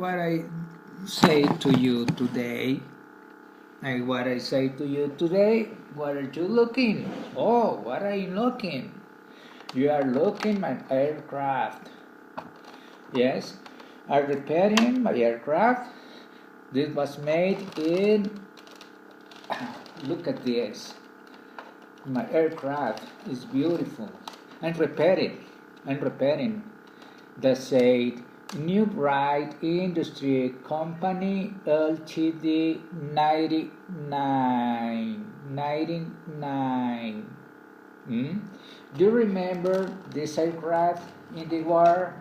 what I say to you today. And what I say to you today, what are you looking? Oh, what are you looking? You are looking at aircraft. Yes, I'm repairing my aircraft. This was made in, look at this. My aircraft is beautiful. I'm repairing. That's said New Bright Industry Company Ltd 99. Do you remember this aircraft in the war?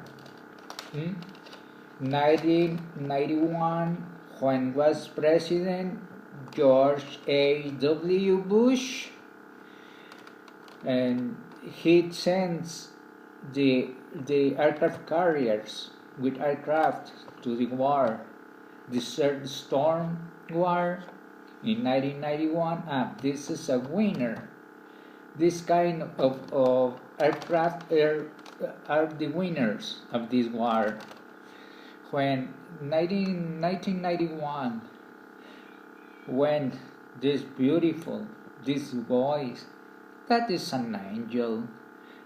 1991, when was President George A.W. Bush, and he sends the aircraft carriers with aircraft to the war, Desert Storm War in 1991. This is a winner. This kind of aircraft are the winners of this war. When 1991, when this voice, that is an angel,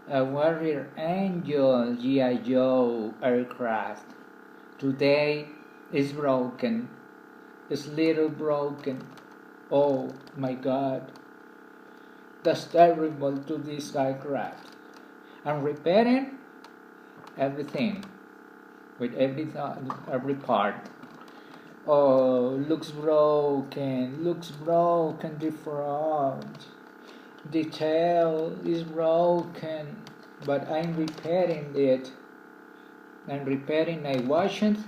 a warrior angel G.I. Joe aircraft. Today is broken, is little broken. Oh my God, that's terrible to this aircraft. I'm repairing everything with every part. Oh, looks broken, the front. The tail is broken, but I'm repairing it. I wash it,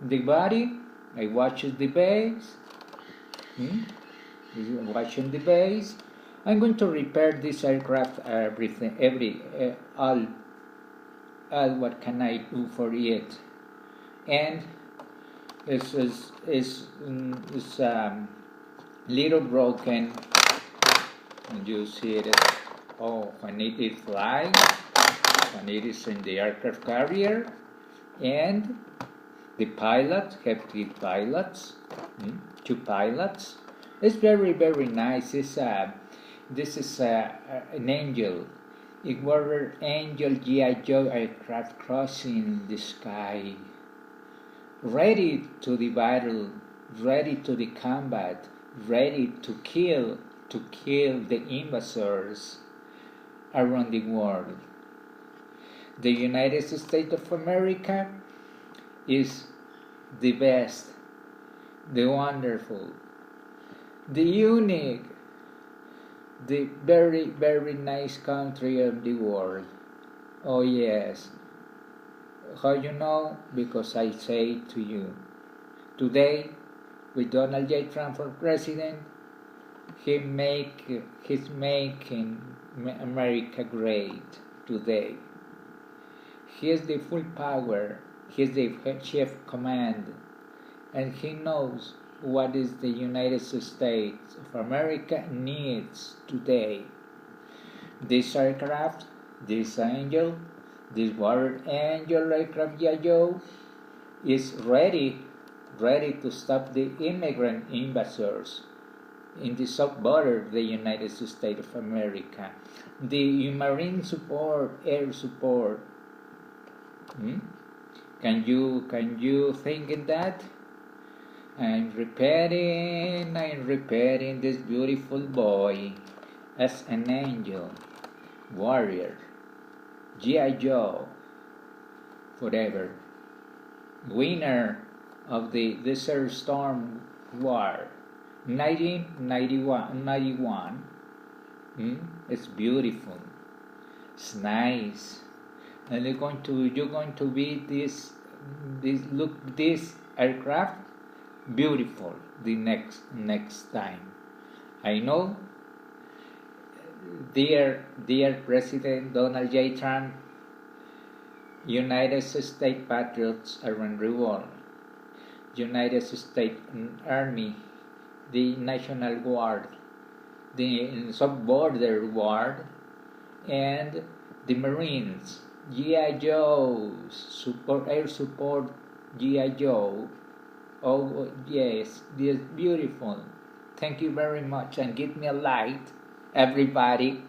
the body, I wash the base, washing the base. I'm going to repair this aircraft, all what can I do for it? And it's little broken. And you see it. Oh, when it is flying, when it is in the aircraft carrier, and the pilot have 3 pilots, 2 pilots. It's very, very nice. This is an angel. It was angel G.I. Joe aircraft crossing the sky, ready to the battle, ready to the combat, ready to kill the invaders around the world. The United States of America is the best, the wonderful, the unique, the very, very nice country of the world. Oh yes. How you know? Because I say to you, today, with Donald J. Trump for president, he's making America great today. He has the full power. He is the chief command, and he knows what is the United States of America needs today. This aircraft, this angel, this warrior angel aircraft G.I. Joe is ready to stop the immigrant invaders in the south border of the United States of America. The marine support, air support. Can you think in that? I'm repairing this beautiful boy as an angel, warrior, G.I. Joe, forever, winner of the Desert Storm War, 1991. It's beautiful. It's nice. And you're going to be this aircraft beautiful the next time. I know, dear President Donald J. Trump, United States patriots around the world, United States Army, the National Guard, the Sub-Border Guard, and the Marines, G.I. Joe, support, air support, G.I. Joe. Oh, yes, this is beautiful. Thank you very much, and give me a like, everybody.